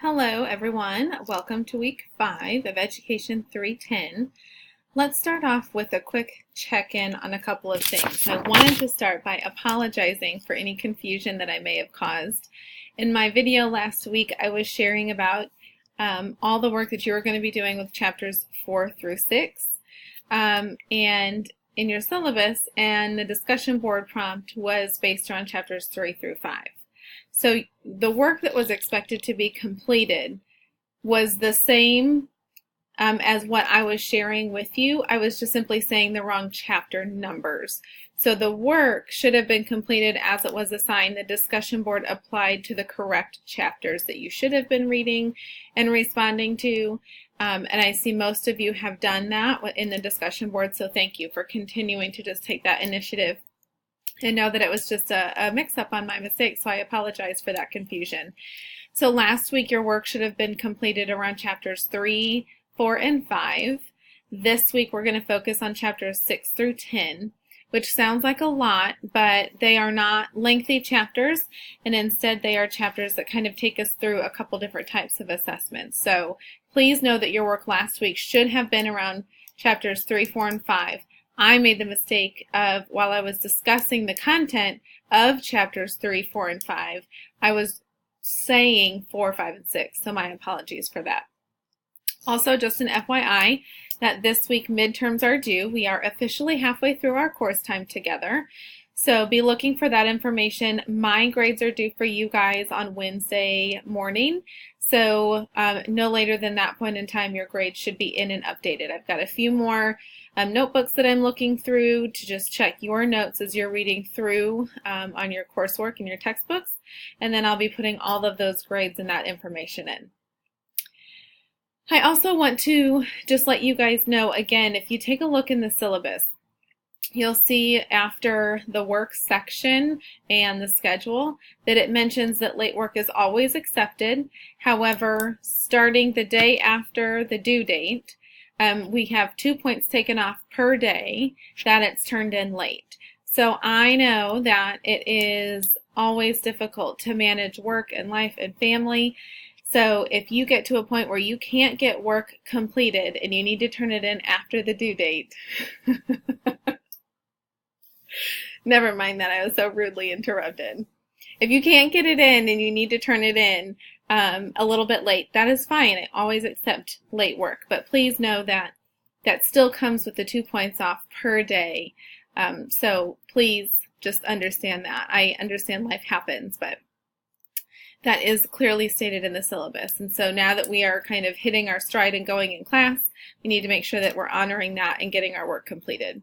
Hello everyone, welcome to week 5 of Education 310. Let's start off with a quick check-in on a couple of things. I wanted to start by apologizing for any confusion that I may have caused. In my video last week I was sharing about all the work that you are going to be doing with chapters 4 through 6 and in your syllabus, and the discussion board prompt was based on chapters 3 through 5. So the work that was expected to be completed was the same as what I was sharing with you. I was just simply saying the wrong chapter numbers. So the work should have been completed as it was assigned. The discussion board applied to the correct chapters that you should have been reading and responding to. And I see most of you have done that in the discussion board, so thank you for continuing to just take that initiative. And know that it was just a mix-up on my mistake, so I apologize for that confusion. So last week your work should have been completed around chapters 3, 4, and 5. This week we're going to focus on chapters 6 through 10, which sounds like a lot, but they are not lengthy chapters, and instead they are chapters that kind of take us through a couple different types of assessments. So please know that your work last week should have been around chapters 3, 4, and 5. I made the mistake of, while I was discussing the content of chapters 3, 4, and 5, I was saying 4, 5, and 6, so my apologies for that. Also, just an FYI, that this week midterms are due. We are officially halfway through our course time together, so be looking for that information. My grades are due for you guys on Wednesday morning, so no later than that point in time your grades should be in and updated. I've got a few more notebooks that I'm looking through to just check your notes as you're reading through on your coursework and your textbooks, and then I'll be putting all of those grades and that information in. I also want to just let you guys know, again, if you take a look in the syllabus, you'll see after the work section and the schedule that it mentions that late work is always accepted. However, starting the day after the due date, we have 2 points taken off per day that it's turned in late. So I know that it is always difficult to manage work and life and family. So if you get to a point where you can't get work completed and you need to turn it in after the due date, never mind that I was so rudely interrupted. If you can't get it in and you need to turn it in a little bit late, that is fine. I always accept late work, but please know that that still comes with the 2 points off per day. So please just understand that. I understand life happens, but that is clearly stated in the syllabus. And so now that we are kind of hitting our stride and going in class, we need to make sure that we're honoring that and getting our work completed.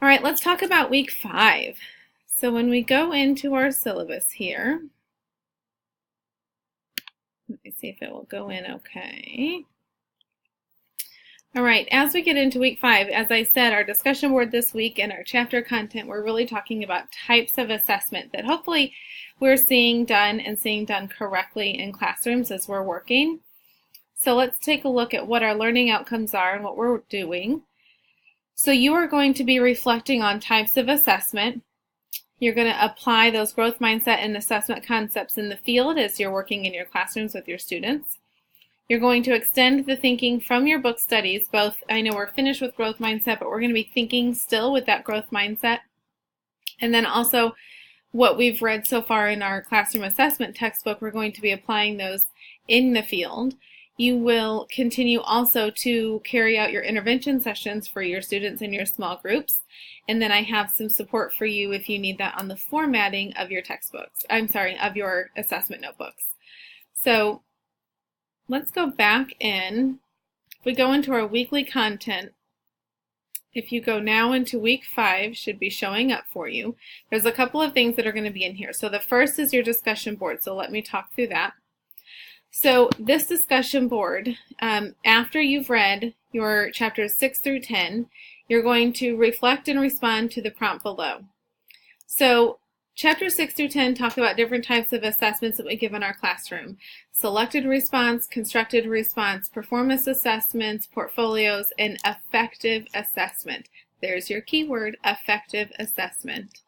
All right, let's talk about week 5. So when we go into our syllabus here, let me see if it will go in okay. All right, as we get into week 5, as I said, our discussion board this week and our chapter content, we're really talking about types of assessment that hopefully we're seeing done correctly in classrooms as we're working. So let's take a look at what our learning outcomes are and what we're doing. So you are going to be reflecting on types of assessment. You're going to apply those growth mindset and assessment concepts in the field as you're working in your classrooms with your students. You're going to extend the thinking from your book studies, both, I know we're finished with growth mindset, but we're going to be thinking still with that growth mindset. And then also what we've read so far in our classroom assessment textbook, we're going to be applying those in the field. You will continue also to carry out your intervention sessions for your students in your small groups. And then I have some support for you if you need that on the formatting of your textbooks. Of your assessment notebooks. So let's go back in. If we go into our weekly content, if you go now into week 5, should be showing up for you. There's a couple of things that are going to be in here. So the first is your discussion board. So let me talk through that. So this discussion board, after you've read your chapters 6 through 10, you're going to reflect and respond to the prompt below. So chapters 6 through 10 talk about different types of assessments that we give in our classroom. Selected response, constructed response, performance assessments, portfolios, and effective assessment. There's your keyword, effective assessment.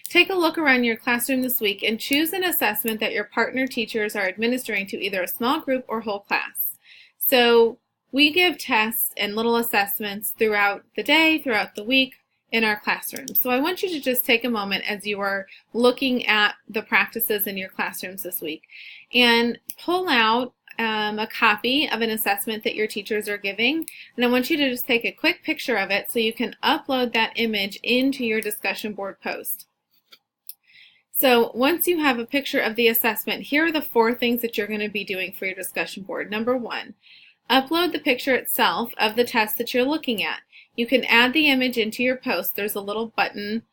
Take a look around your classroom this week and choose an assessment that your partner teachers are administering to either a small group or whole class. So we give tests and little assessments throughout the day, throughout the week in our classroom. So I want you to just take a moment as you are looking at the practices in your classrooms this week and pull out a copy of an assessment that your teachers are giving, and I want you to just take a quick picture of it so you can upload that image into your discussion board post. So once you have a picture of the assessment, here are the 4 things that you're going to be doing for your discussion board. Number 1, upload the picture itself of the test that you're looking at. You can add the image into your post. There's a little button.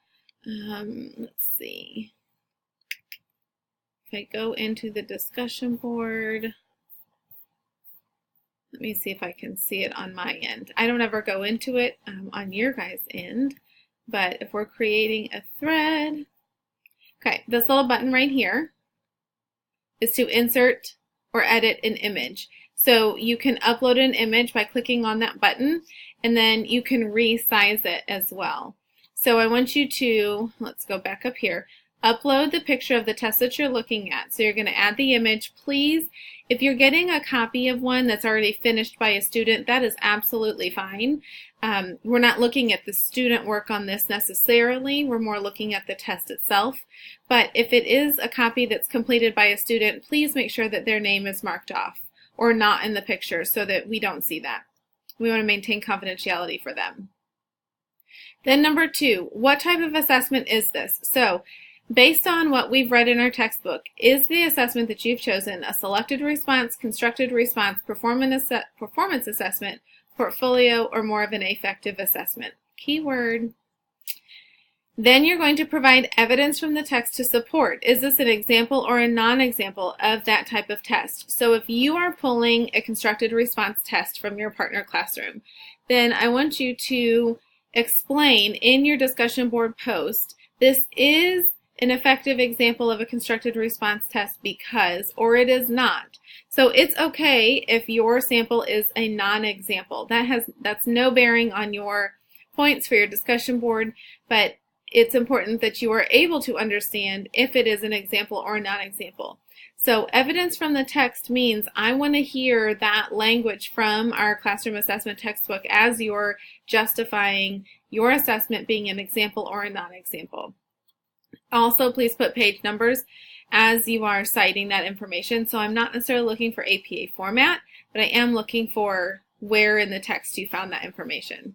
Let's see. If I go into the discussion board, let me see if I can see it on my end. I don't ever go into it on your guys' end, but if we're creating a thread, okay, this little button right here is to insert or edit an image. So you can upload an image by clicking on that button, and then you can resize it as well. So I want you to, let's go back up here, upload the picture of the test that you're looking at. So you're going to add the image. Please, if you're getting a copy of one that's already finished by a student, that is absolutely fine. We're not looking at the student work on this necessarily. We're more looking at the test itself. But if it is a copy that's completed by a student, please make sure that their name is marked off or not in the picture so that we don't see that. We want to maintain confidentiality for them. Then number 2, what type of assessment is this? So based on what we've read in our textbook, is the assessment that you've chosen a selected response, constructed response, performance assessment, portfolio, or more of an affective assessment? Keyword. Then you're going to provide evidence from the text to support. Is this an example or a non-example of that type of test? So if you are pulling a constructed response test from your partner classroom, then I want you to explain in your discussion board post, this is an effective example of a constructed response test because, or it is not. So it's okay if your sample is a non-example. That's no bearing on your points for your discussion board, but it's important that you are able to understand if it is an example or a non-example. So evidence from the text means I want to hear that language from our classroom assessment textbook as you're justifying your assessment being an example or a non-example. Also, please put page numbers as you are citing that information. So I'm not necessarily looking for APA format, but I am looking for where in the text you found that information.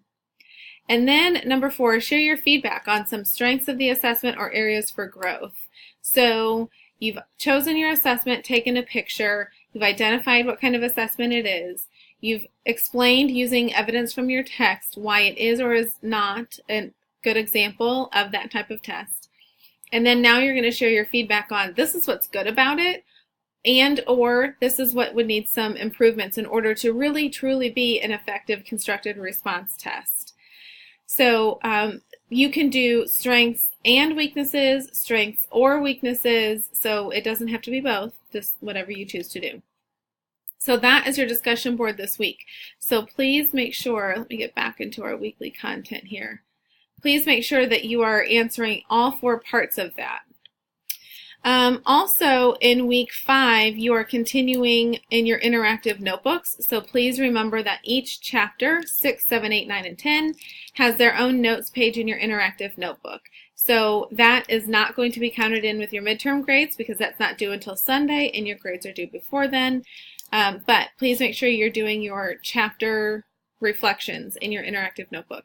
And then number 4, share your feedback on some strengths of the assessment or areas for growth. So you've chosen your assessment, taken a picture, you've identified what kind of assessment it is, you've explained using evidence from your text why it is or is not a good example of that type of test. And then now you're going to share your feedback on this is what's good about it, and or this is what would need some improvements in order to really truly be an effective constructed response test. So you can do strengths and weaknesses, strengths or weaknesses, so it doesn't have to be both, just whatever you choose to do. So that is your discussion board this week. So please make sure, let me get back into our weekly content here. Please make sure that you are answering all 4 parts of that. Also, in week 5, you are continuing in your interactive notebooks. So please remember that each chapter, 6, 7, 8, 9, and 10, has their own notes page in your interactive notebook. So that is not going to be counted in with your midterm grades because that's not due until Sunday and your grades are due before then. But please make sure you're doing your chapter reflections in your interactive notebook.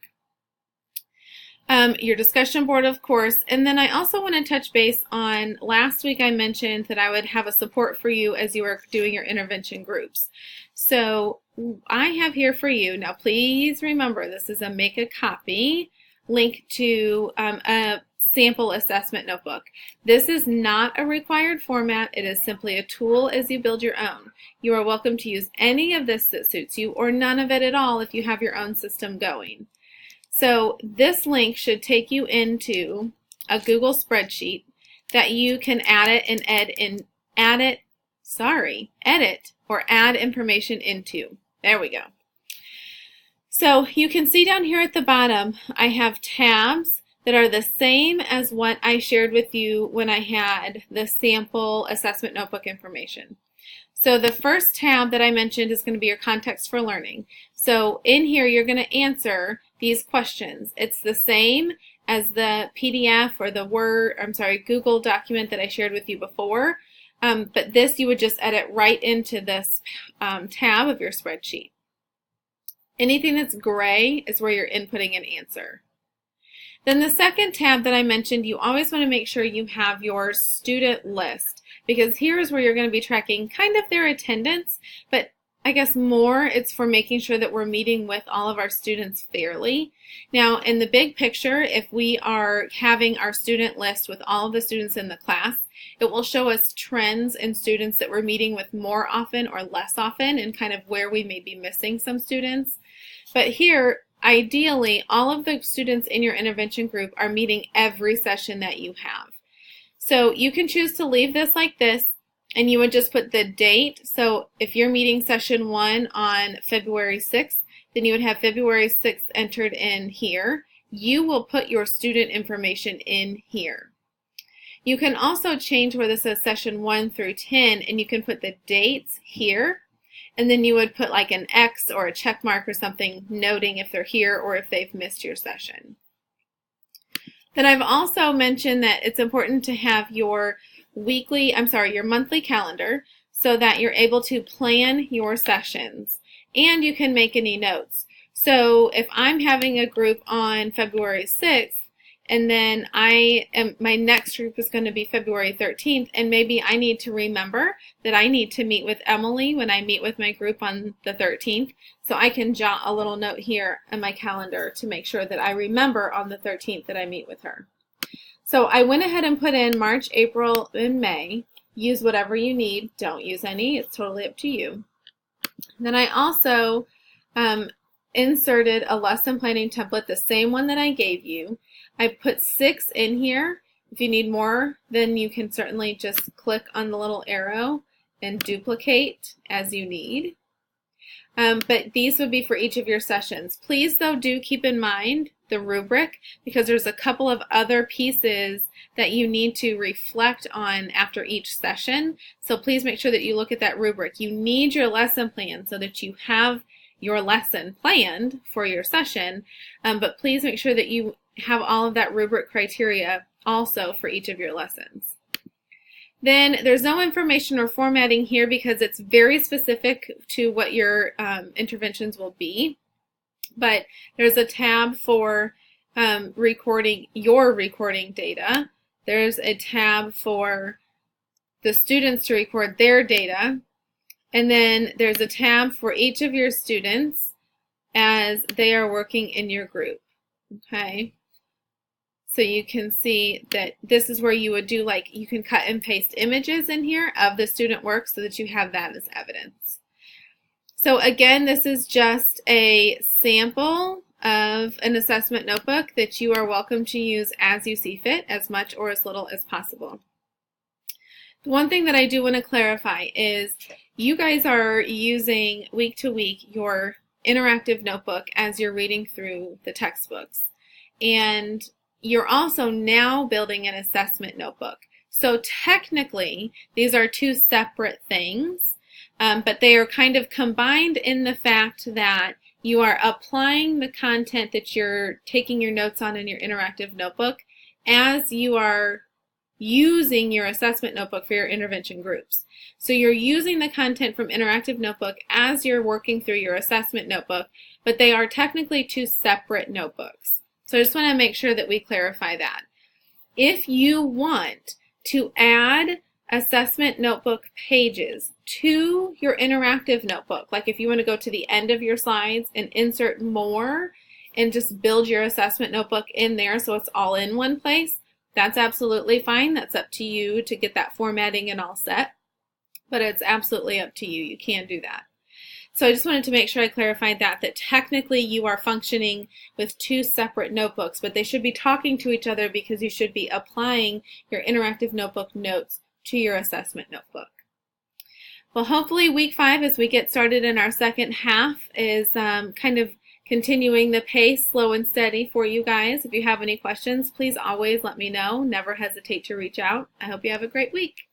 Your discussion board, of course, and then I also want to touch base on last week I mentioned that I would have a support for you as you are doing your intervention groups. So I have here for you, now please remember this is a make a copy link to a sample assessment notebook. This is not a required format, it is simply a tool as you build your own. You are welcome to use any of this that suits you or none of it at all if you have your own system going. So this link should take you into a Google spreadsheet that you can edit or add information into. There we go. So you can see down here at the bottom, I have tabs that are the same as what I shared with you when I had the sample assessment notebook information. So the first tab that I mentioned is going to be your context for learning. So in here you're going to answer these questions. It's the same as the PDF or the Google document that I shared with you before, but this you would just edit right into this tab of your spreadsheet. Anything that's gray is where you're inputting an answer. Then the second tab that I mentioned, you always want to make sure you have your student list, because here's where you're going to be tracking kind of their attendance, but I guess more it's for making sure that we're meeting with all of our students fairly. Now, in the big picture, if we are having our student list with all of the students in the class, it will show us trends in students that we're meeting with more often or less often, and kind of where we may be missing some students. But here, ideally, all of the students in your intervention group are meeting every session that you have. So you can choose to leave this like this, and you would just put the date. So if you're meeting session 1 on February 6th, then you would have February 6th entered in here. You will put your student information in here. You can also change where this says session 1 through 10, and you can put the dates here, and then you would put like an X or a check mark or something noting if they're here or if they've missed your session. Then I've also mentioned that it's important to have your monthly calendar so that you're able to plan your sessions, and you can make any notes. So if I'm having a group on February 6th, and then my next group is going to be February 13th, and maybe I need to remember that I need to meet with Emily when I meet with my group on the 13th, so I can jot a little note here in my calendar to make sure that I remember on the 13th that I meet with her. So I went ahead and put in March, April, and May. Use whatever you need. Don't use any. It's totally up to you. Then I also inserted a lesson planning template, the same one that I gave you. I put 6 in here. If you need more, then you can certainly just click on the little arrow and duplicate as you need. But these would be for each of your sessions. Please, though, do keep in mind the rubric, because there's a couple of other pieces that you need to reflect on after each session. So please make sure that you look at that rubric. You need your lesson plan so that you have your lesson planned for your session, but please make sure that you have all of that rubric criteria also for each of your lessons. Then there's no information or formatting here because it's very specific to what your interventions will be. But there's a tab for recording your recording data. There's a tab for the students to record their data. And then there's a tab for each of your students as they are working in your group. Okay. So you can see that this is where you would do, like, you can cut and paste images in here of the student work so that you have that as evidence. So again, this is just a sample of an assessment notebook that you are welcome to use as you see fit, as much or as little as possible. The one thing that I do want to clarify is you guys are using week to week your interactive notebook as you're reading through the textbooks. And you're also now building an assessment notebook. So technically, these are two separate things, but they are kind of combined in the fact that you are applying the content that you're taking your notes on in your interactive notebook as you are using your assessment notebook for your intervention groups. So you're using the content from interactive notebook as you're working through your assessment notebook, but they are technically two separate notebooks. So I just want to make sure that we clarify that. If you want to add assessment notebook pages to your interactive notebook, like if you want to go to the end of your slides and insert more and just build your assessment notebook in there so it's all in one place, that's absolutely fine. That's up to you to get that formatting and all set, but it's absolutely up to you. You can do that. So I just wanted to make sure I clarified that technically you are functioning with two separate notebooks, but they should be talking to each other because you should be applying your interactive notebook notes to your assessment notebook. Well, hopefully week 5, as we get started in our second half, is kind of continuing the pace slow and steady for you guys. If you have any questions, please always let me know. Never hesitate to reach out. I hope you have a great week.